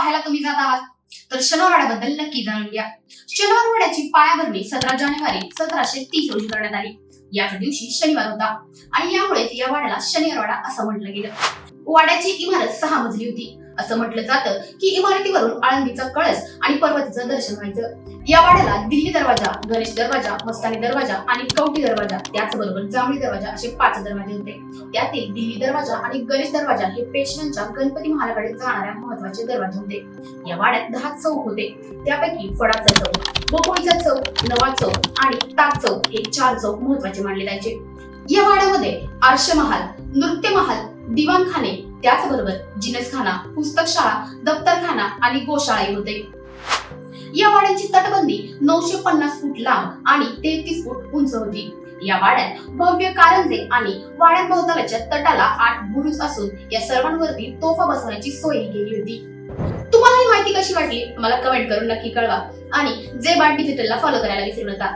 पाहायला तुम्ही जात आहात तर शनिवारवाड्याबद्दल नक्की जाणून घ्या. शनिवारवाड्याची पायाभरणी 17 जानेवारी 1730 रोजी करण्यात आली. याच दिवशी शनिवार होता आणि यामुळे या वाड्याला शनिवारवाडा असं म्हटलं गेलं. वाड्याची इमारत 6 मजली होती. असं म्हटलं जातं की इमारतीवरून आळंदीचा कळस आणि पर्वतीचं दर्शन व्हायचं. या वाड्याला दिल्ली दरवाजा, गणेश दरवाजा, मस्तानी दरवाजा आणि कवठी दरवाजा, त्याचबरोबर जांभळी दरवाजा असे 5 दरवाजे होते. त्यातील दिल्ली दरवाजा आणि गणेश दरवाजा हे पेशव्यांच्या गणपती महालाकडे जाणाऱ्या महत्वाचे दरवाजे होते. या वाड्यात 10 चौक होते. त्यापैकी फडाचा चौक, बोपोळीचा चौक, नवा चौक आणि ताक चौक हे 4 चौक महत्वाचे मानले जायचे. या वाड्यामध्ये आरशमहाल, नृत्यमहाल, दिवाणखाने, त्याचबरोबर जिनसखाना, पुस्तकशाळा, दप्तरखाना आणि गोशाळाही होते. या वाड्याची तटबंदी 950 फूट लांब आणि 33 फूट उंच होती. या वाड्यात भव्य कारंजे आणि वाड्याभोवतालच्या तटाला 8 बुरुज असून या सर्वांवरती तोफा बसवण्याची सोय केली होती. तुम्हाला ही माहिती कशी वाटली मला कमेंट करून नक्की कळवा आणि जे बाट डिजिटलला फॉलो करायला विसरू नका.